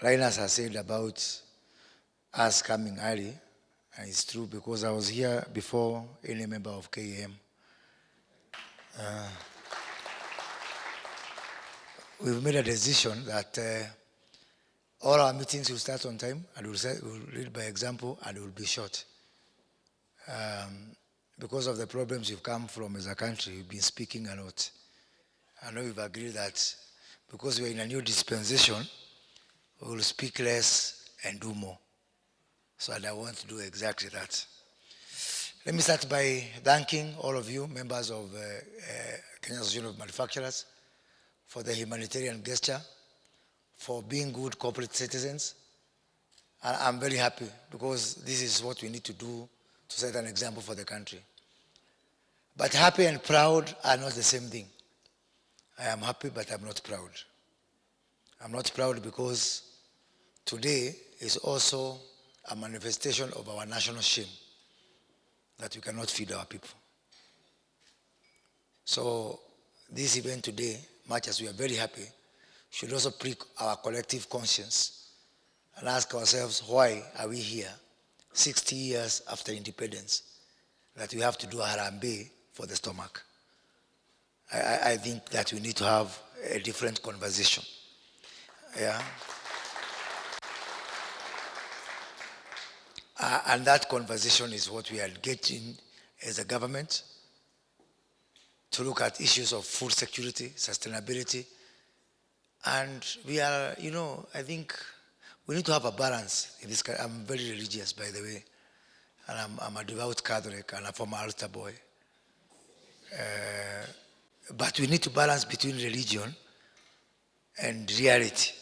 Linus has said about us coming early, and it's true because I was here before any member of KAM. We've made a decision that all our meetings will start on time, and we'll lead by example, and it will be short. Because of the problems we've come from as a country, we've been speaking a lot. I know we've agreed that because we're in a new dispensation, we will speak less and do more. So I want to do exactly that. Let me start by thanking all of you, members of Kenya Association of Manufacturers, for the humanitarian gesture, for being good corporate citizens. And I'm very happy because this is what we need to do to set an example for the country. But happy and proud are not the same thing. I am happy, but I'm not proud. I'm not proud because today is also a manifestation of our national shame that we cannot feed our people. So this event today, much as we are very happy, should also prick our collective conscience and ask ourselves, why are we here 60 years after independence that we have to do a harambe for the stomach? I think that we need to have a different conversation. Yeah. And that conversation is what we are engaging as a government to look at issues of food security, sustainability. And we are, I think we need to have a balance in this country. I'm very religious, by the way, and I'm a devout Catholic and a former altar boy. But we need to balance between religion and reality.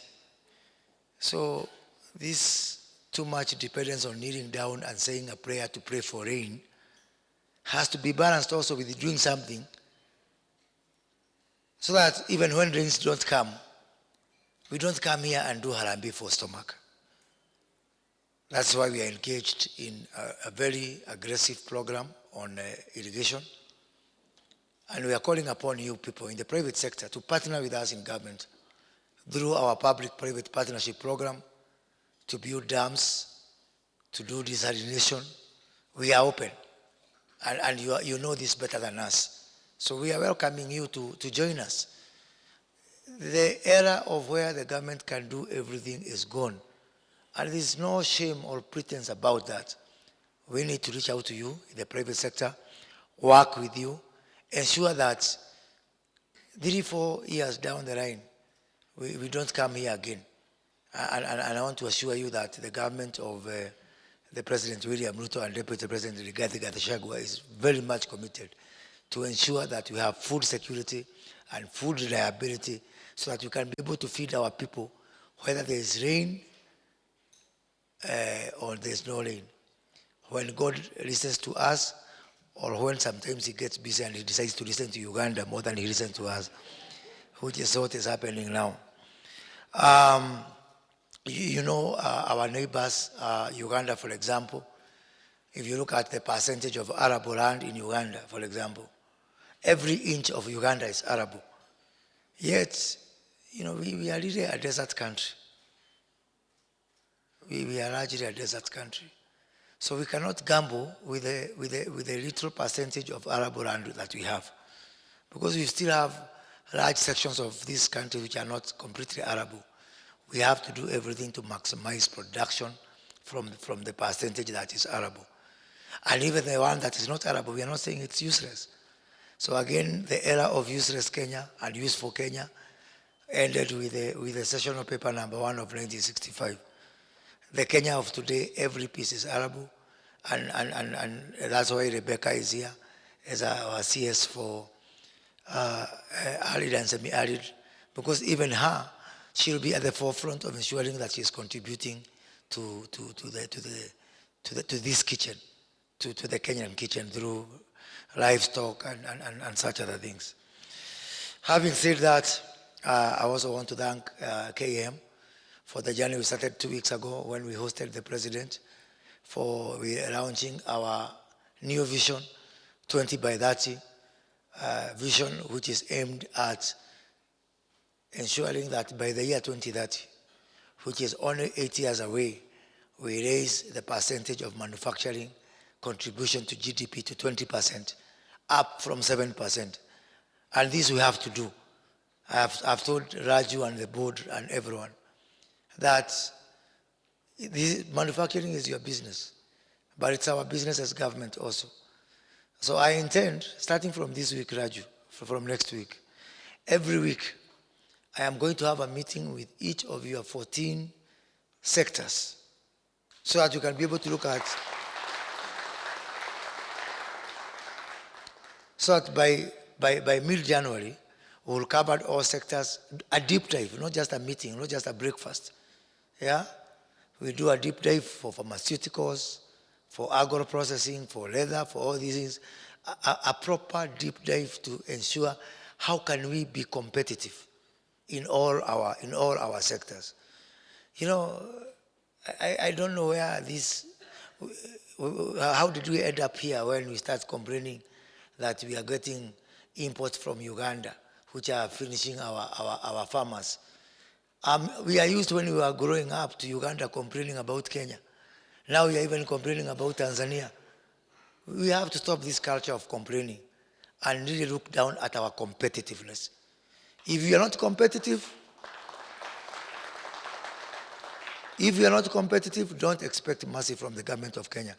So this too much dependence on kneeling down and saying a prayer to pray for rain has to be balanced also with doing something so that even when rains don't come, we don't come here and do harambe for stomach. That's why we are engaged in a very aggressive program on irrigation. And we are calling upon you people in the private sector to partner with us in government through our public-private partnership program to build dams, to do desalination. We are open. And you know this better than us. So we are welcoming you to join us. The era of where the government can do everything is gone. And there is no shame or pretense about that. We need to reach out to you in the private sector, work with you, ensure that 3-4 years down the line, we don't come here again. And I want to assure you that the government of the President William Ruto and Deputy President Rigathi Gachagua is very much committed to ensure that we have food security and food reliability so that we can be able to feed our people whether there is rain or there is no rain. When God listens to us or when sometimes he gets busy and he decides to listen to Uganda more than he listens to us, which is what is happening now. Our neighbors, Uganda, for example, if you look at the percentage of arable land in Uganda, for example, every inch of Uganda is arable. Yet, we are really a desert country. We are largely a desert country. So we cannot gamble with a little percentage of arable land that we have. Because we still have large sections of this country which are not completely arable. We have to do everything to maximize production from the percentage that is arable. And even the one that is not arable, we are not saying it's useless. So again, the era of useless Kenya and useful Kenya ended with the sessional paper number 1 of 1965. The Kenya of today, every piece is arable, and that's why Rebecca is here as our CS for arid and semi-arid, because even her, she'll be at the forefront of ensuring that she's contributing to this kitchen, to the Kenyan kitchen through livestock and such other things. Having said that, I also want to thank KAM for the journey we started 2 weeks ago when we hosted the president for launching our new vision, 20 by 30 vision, which is aimed at ensuring that by the year 2030, which is only 8 years away, we raise the percentage of manufacturing contribution to GDP to 20%, up from 7%. And this we have to do. I've told Raju and the board and everyone that manufacturing is your business, but it's our business as government also. So I intend, starting from this week, Raju, from next week, every week, I am going to have a meeting with each of your 14 sectors so that you can be able to look at, so that by mid-January, we'll cover all sectors, a deep dive, not just a meeting, not just a breakfast. Yeah? We do a deep dive for pharmaceuticals, for agro-processing, for leather, for all these things, a proper deep dive to ensure how can we be competitive in all our sectors. You know, I don't know where this, how did we end up here when we start complaining that we are getting imports from Uganda, which are finishing our farmers. We are used when we were growing up to Uganda complaining about Kenya. Now we are even complaining about Tanzania. We have to stop this culture of complaining and really look down at our competitiveness. If you are not competitive, don't expect mercy from the government of Kenya.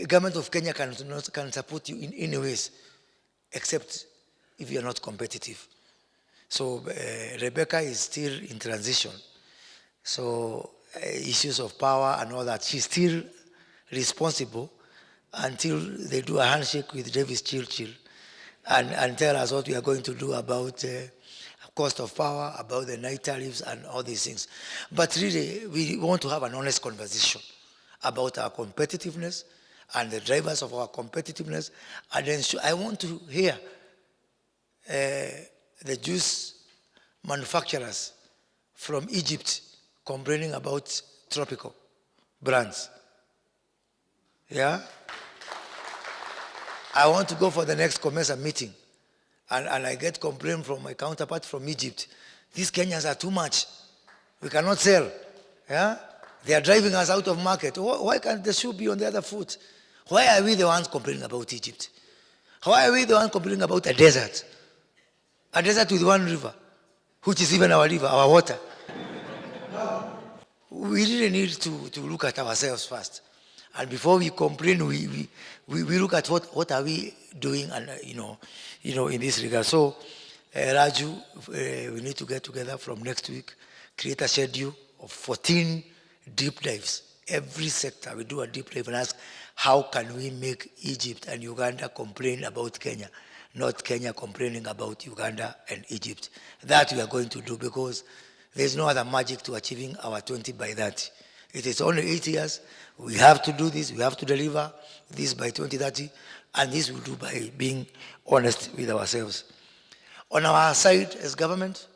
Government of Kenya can support you in any ways, except if you are not competitive. So Rebecca is still in transition. So issues of power and all that, she's still responsible until they do a handshake with Davis Chilchil and tell us what we are going to do about cost of power, about the night tariffs and all these things. But really, we want to have an honest conversation about our competitiveness and the drivers of our competitiveness. And then I want to hear the juice manufacturers from Egypt complaining about tropical brands. Yeah? I want to go for the next COMESA meeting and I get complaint from my counterpart from Egypt. These Kenyans are too much. We cannot sell. Yeah? They are driving us out of market. Why can't the shoe be on the other foot? Why are we the ones complaining about Egypt? Why are we the ones complaining about a desert? A desert with one river, which is even our river, our water. We really need to look at ourselves first. And before we complain, we look at what are we doing and in this regard. So Raju, we need to get together from next week, create a schedule of 14 deep dives. Every sector, we do a deep dive and ask, how can we make Egypt and Uganda complain about Kenya, not Kenya complaining about Uganda and Egypt. That we are going to do because there's no other magic to achieving our 20 by 30. It is only 8 years. We have to do this. We have to deliver this by 2030. And this we'll do by being honest with ourselves. On our side as government,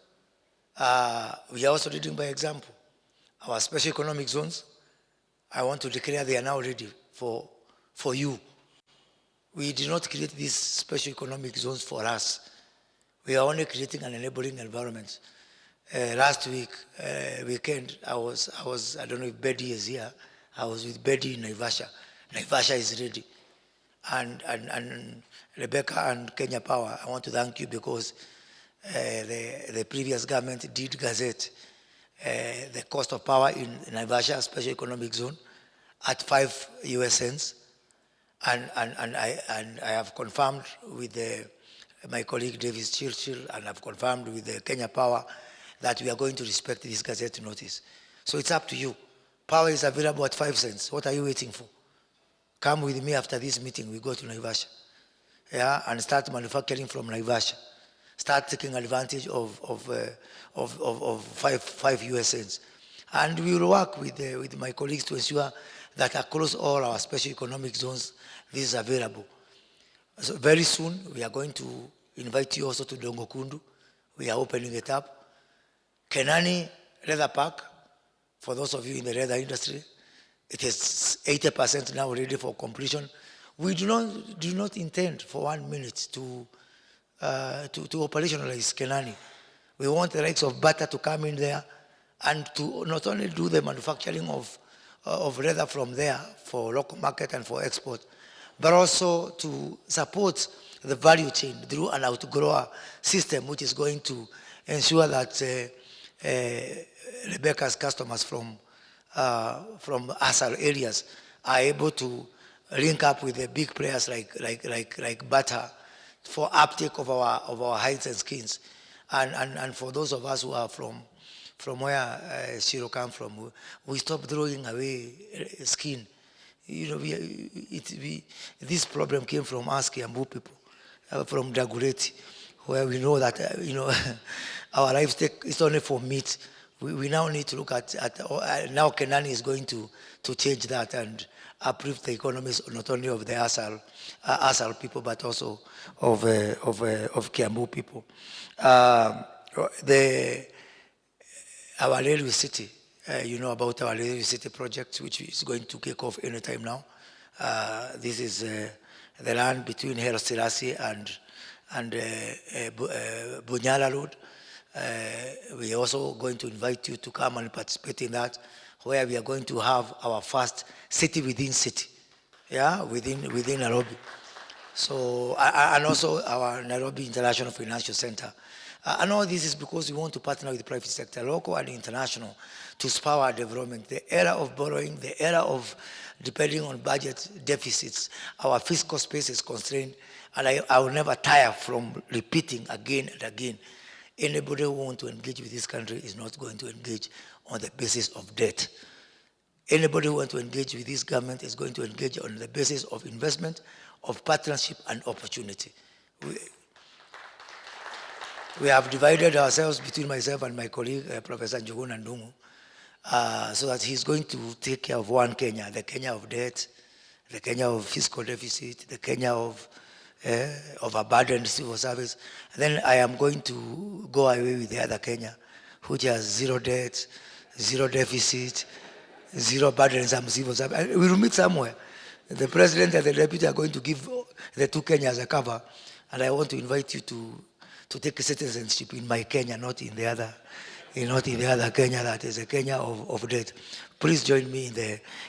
we are also leading by example. Our special economic zones, I want to declare they are now ready for you. We did not create these special economic zones for us. We are only creating an enabling environment. Last weekend, I don't know if Betty is here. I was with Betty in Naivasha. Naivasha is ready. And Rebecca and Kenya Power, I want to thank you because the previous government did gazette the cost of power in Naivasha Special Economic Zone at 5 US cents. And I have confirmed with my colleague Davis Chilchil, and I've confirmed with the Kenya Power that we are going to respect this gazette notice. So it's up to you. Power is available at 5 cents. What are you waiting for? Come with me after this meeting. We go to Naivasha, and start manufacturing from Naivasha. Start taking advantage of 5 US cents. And we will work with my colleagues to ensure that across all our special economic zones, this is available. So very soon, we are going to invite you also to Dongo Kundu. We are opening it up. Kenani Leather Park, for those of you in the leather industry, it is 80% now ready for completion. We do not intend for 1 minute to operationalize Kenani. We want the likes of Bata to come in there and to not only do the manufacturing of leather from there for local market and for export, but also to support the value chain through an outgrower system, which is going to ensure that Rebecca's customers from ASAL areas are able to link up with the big players like Bata for uptake of our hides and skins, and for those of us who are from where Shiro come from, we stop throwing away skin. You know, this problem came from us Kiambu people, from Dagureti, where we know that our livestock is only for meat. We now need to look at now Kenani is going to change that and uplift the economies not only of the ASAL people but also of Kiambu people. Our railway city, you know about our railway city project, which is going to kick off anytime now. This is the land between Haile Selassie and Bunyala Road. We are also going to invite you to come and participate in that, where we are going to have our first city within city, within Nairobi. So, and also our Nairobi International Financial Center. And all this is because we want to partner with the private sector, local and international, to spur our development. The era of borrowing, the era of depending on budget deficits, our fiscal space is constrained, and I will never tire from repeating again and again. Anybody who wants to engage with this country is not going to engage on the basis of debt. Anybody who wants to engage with this government is going to engage on the basis of investment, of partnership, and opportunity. We have divided ourselves between myself and my colleague, Professor Njugun Ndungu, so that he's going to take care of one Kenya, the Kenya of debt, the Kenya of fiscal deficit, the Kenya of abandoned civil service. And then I am going to go away with the other Kenya, which has zero debt, zero deficit, zero burdensome civil service. We will meet somewhere. The president and the deputy are going to give the two Kenyas a cover, and I want to invite you to take citizenship in my Kenya, not in the other Kenya that is a Kenya of debt. Please join me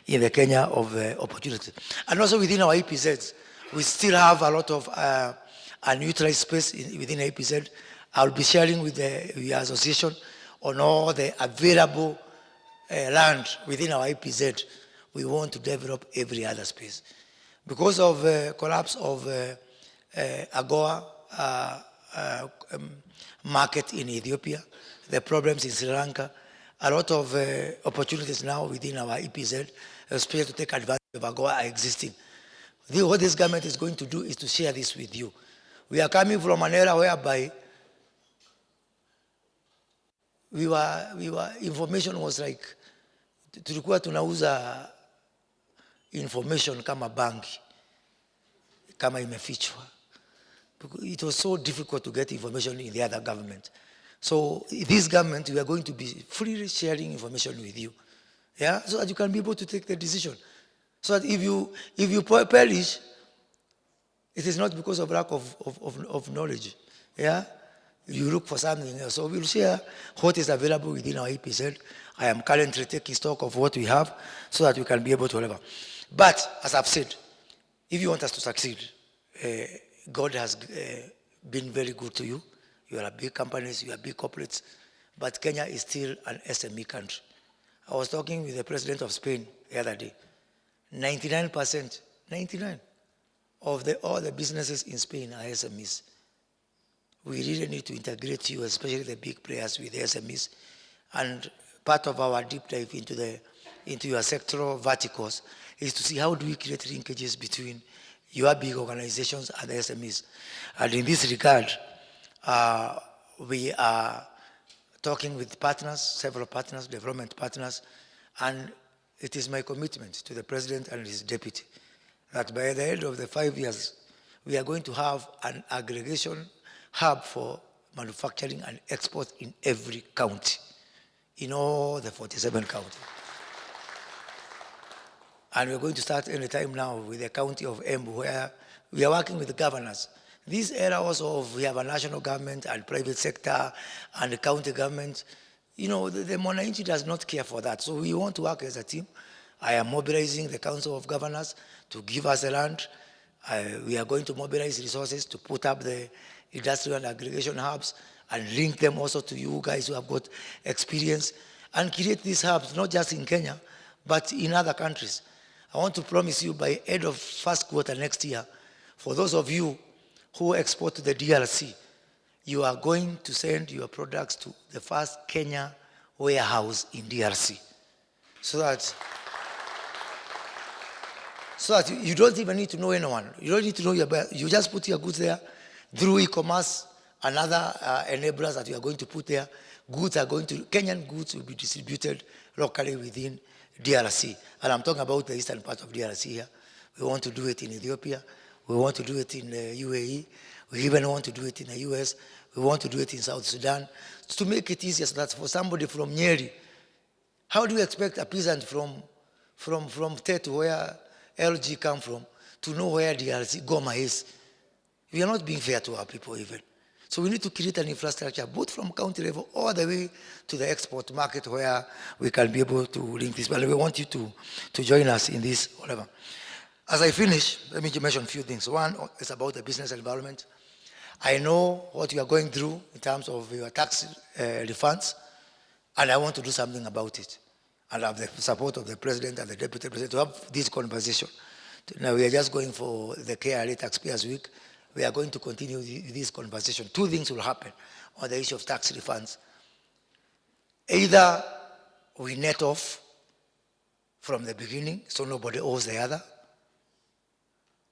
in the Kenya of opportunity. And also within our EPZs, we still have a lot of unutilized space within APZ. I'll be sharing with the association on all the available land within our APZ. We want to develop every other space. Because of collapse of AGOA market in Ethiopia, the problems in Sri Lanka, a lot of opportunities now within our EPZ, especially to take advantage of AGOA are existing. What this government is going to do is to share this with you. We are coming from an era whereby information was like, tulikuwa tunauza information kama banki, kama imefichwa. It was so difficult to get information in the other government. So this government, we are going to be freely sharing information with you, so that you can be able to take the decision. So that if you perish, it is not because of lack of knowledge. You look for something else. So we'll share what is available within our EPZ. I am currently taking stock of what we have so that we can be able to deliver. But as I've said, if you want us to succeed, God has been very good to you. You are big companies, you are big corporates, but Kenya is still an SME country. I was talking with the president of Spain the other day. 99% of all the businesses in Spain are SMEs. We really need to integrate you, especially the big players, with the SMEs. And part of our deep dive into your sectoral verticals is to see how do we create linkages between your big organizations and the SMEs. And in this regard, we are talking with partners, several partners, development partners, and it is my commitment to the president and his deputy that by the end of the 5 years, we are going to have an aggregation hub for manufacturing and export in every county, in all the 47 counties. And we're going to start any time now with the county of Embu, where we are working with the governors. This era also of we have a national government and private sector and the county government. You know, the Mwananchi does not care for that. So we want to work as a team. I am mobilizing the Council of Governors to give us the land. We are going to mobilize resources to put up the industrial and aggregation hubs and link them also to you guys who have got experience and create these hubs, not just in Kenya, but in other countries. I want to promise you by end of first quarter next year, for those of you who export to the DRC, you are going to send your products to the first Kenya warehouse in DRC. So that you don't even need to know anyone. You don't need to know your buyer. You just put your goods there through e-commerce and other enablers that you are going to put there. Kenyan goods will be distributed locally within DRC. And I'm talking about the eastern part of DRC here. We want to do it in Ethiopia. We want to do it in UAE. We even want to do it in the US. We want to do it in South Sudan. To make it easier so that for somebody from Nyeri, how do you expect a peasant from Tetu, where LG come from, to know where DRC Goma is? We are not being fair to our people even. So we need to create an infrastructure, both from county level all the way to the export market where we can be able to link this. But we want you to join us in this, whatever. As I finish, let me mention a few things. One is about the business environment. I know what you are going through in terms of your tax refunds, and I want to do something about it. And I have the support of the president and the deputy president to have this conversation. Now we are just going for the KRA Taxpayers Week. We are going to continue this conversation. Two things will happen on the issue of tax refunds. Either we net off from the beginning so nobody owes the other,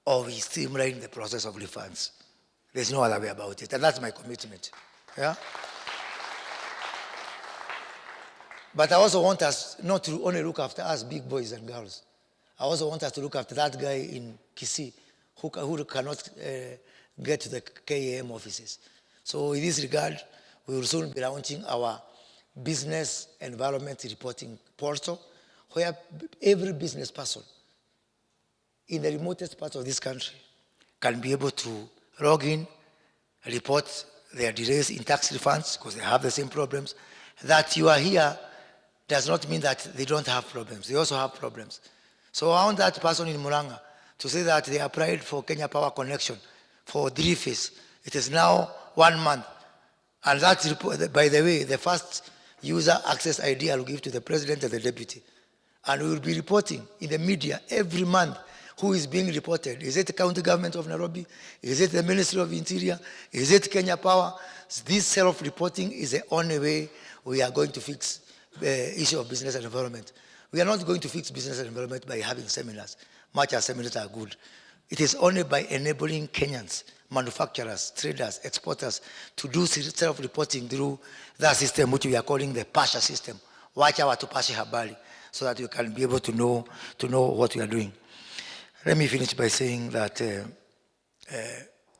or we streamline the process of refunds. There's no other way about it, and that's my commitment. Yeah? But I also want us not to only look after us big boys and girls. I also want us to look after that guy in Kisii who cannot get to the KAM offices. So in this regard, we will soon be launching our business environment reporting portal, where every business person in the remotest part of this country can be able to log in, report their delays in tax refunds, because they have the same problems. That you are here does not mean that they don't have problems. They also have problems. So I want that person in Muranga to say that they applied for Kenya Power Connection for 3 phase. It is now 1 month. And that report, by the way, the first user access ID I will give to the president and the deputy. And we will be reporting in the media every month who is being reported. Is it the county government of Nairobi? Is it the Ministry of Interior? Is it Kenya Power? This self-reporting is the only way we are going to fix the issue of business and environment. We are not going to fix business and environment by having seminars, much as seminars are good. It is only by enabling Kenyans, manufacturers, traders, exporters, to do self-reporting through that system, which we are calling the Pasha system. Watch out to Pasha Habari, so that you can be able to know what you are doing. Let me finish by saying that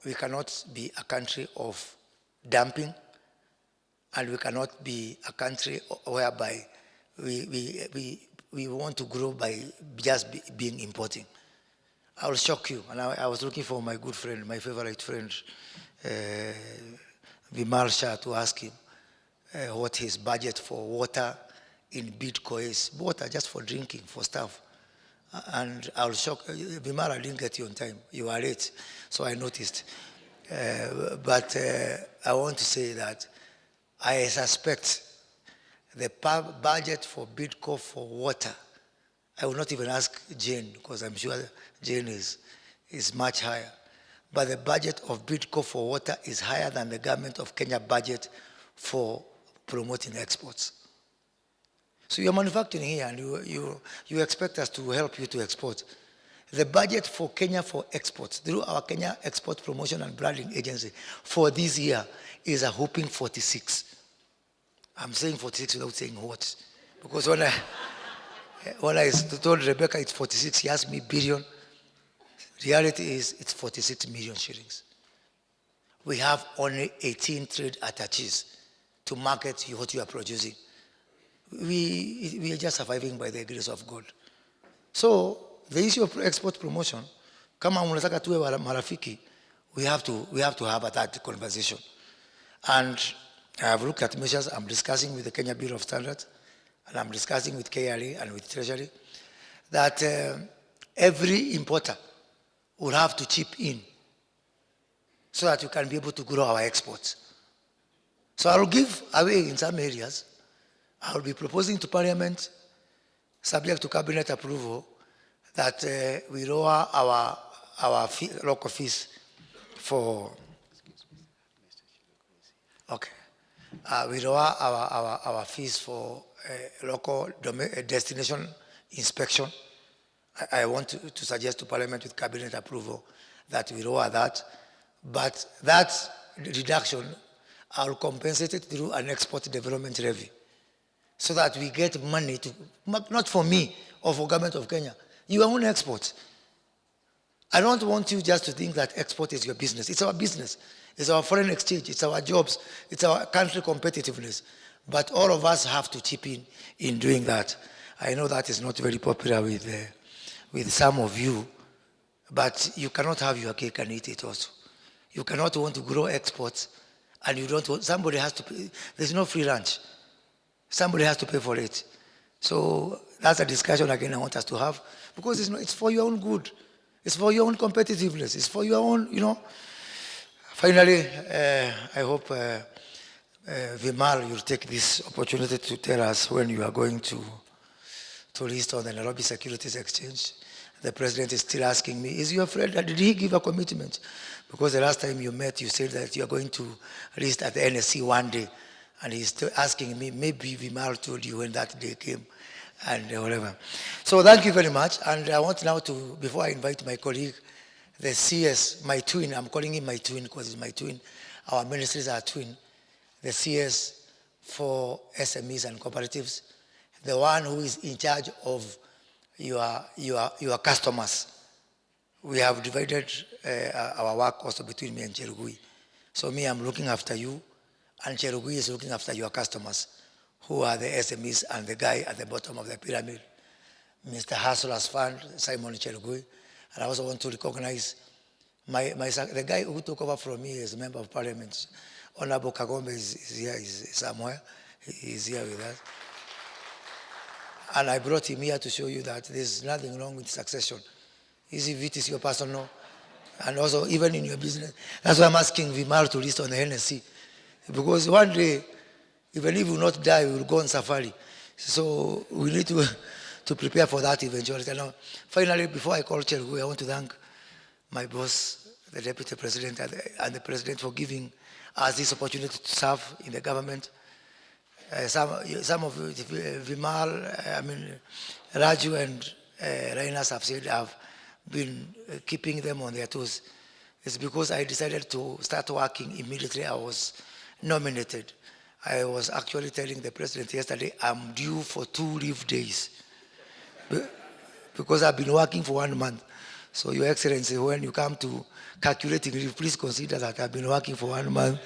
we cannot be a country of dumping, and we cannot be a country whereby we want to grow by just being importing. I will shock you, and I was looking for my good friend, my favorite friend, Vimal Shah, to ask him what his budget for water in Bidco is. Water just for drinking, for stuff. And I will shock Vimal, I didn't get you on time. You are late, so I noticed. But I want to say that I suspect the budget for Bidco for water, I will not even ask Jane, because I'm sure Jane is much higher. But the budget of Bidco for water is higher than the government of Kenya budget for promoting exports. So you're manufacturing here, and you expect us to help you to export. The budget for Kenya for exports through our Kenya Export Promotion and Branding Agency for this year is a whopping 46. I'm saying 46 without saying what. Because when I told Rebecca it's 46, she asked me billion. Reality is it's 46 million shillings. We have only 18 trade attaches to market what you are producing. We are just surviving by the grace of God. So the issue of export promotion, kama unataka tuwe marafiki, we have to have that conversation. And I have looked at measures. I'm discussing with the Kenya Bureau of Standards, and I'm discussing with KRA and with Treasury, that every importer will have to chip in so that we can be able to grow our exports. So I will give away in some areas. I will be proposing to Parliament, subject to Cabinet approval, that we lower our local fees for, okay. We lower our fees for local destination inspection. I want to suggest to Parliament with Cabinet approval that we lower that, but that reduction, I will compensate it through an export development levy, so that we get money to, not for me or for government of Kenya, your own exports. I don't want you just to think that export is your business. It's our business. It's our foreign exchange. It's our jobs. It's our country competitiveness. But all of us have to chip in doing that. I know that is not very popular with some of you, but you cannot have your cake and eat it also. You cannot want to grow exports and you don't want, somebody has to pay. There's no free lunch. Somebody has to pay for it. So that's a discussion again I want us to have, because it's for your own good. It's for your own competitiveness. It's for your own, Finally, I hope Vimal, you'll take this opportunity to tell us when you are going to list on the Nairobi Securities Exchange. The president is still asking me, is your friend, did he give a commitment? Because the last time you met, you said that you are going to list at the NSC one day. And he's still asking me, maybe Vimal told you when that day came and whatever. So thank you very much. And I want now to, before I invite my colleague, the CS, my twin, I'm calling him my twin because he's my twin. Our ministries are twin. The CS for SMEs and cooperatives, the one who is in charge of your customers. We have divided our work also between me and Cherugui. So me, I'm looking after you, and Cherugui is looking after your customers, who are the SMEs and the guy at the bottom of the pyramid, Mr. Hustler's Fund, Simon Cherugui. And I also want to recognize the guy who took over from me as a member of parliament, Honorable Kagombe is here, is somewhere. He's here with us. And I brought him here to show you that there's nothing wrong with succession. If it is your personal, and also even in your business. That's why I'm asking Vimal to list on the NSC. Because one day, even if we will not die, we will go on safari. So we need to prepare for that eventuality. Now, finally, before I call Cherugui, I want to thank my boss, the Deputy President, and the President for giving us this opportunity to serve in the government. Some of Vimal, Raju and Rainas have said I've been keeping them on their toes. It's because I decided to start working immediately I was nominated. I was actually telling the President yesterday, I'm due for 2 leave days because I've been working for 1 month. So, Your Excellency, when you come to calculating leave, please consider that I've been working for 1 month.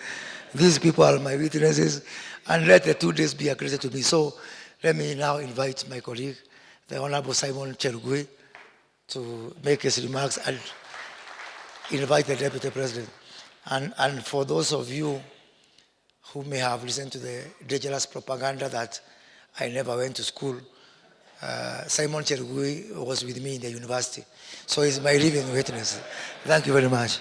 These people are my witnesses, and let the 2 days be accredited to me. So, let me now invite my colleague, the Honorable Simon Cherugui, to make his remarks and invite the Deputy President. And for those of you who may have listened to the dangerous propaganda that I never went to school, Simon Cherugui was with me in the university. So he's my living witness. Thank you very much.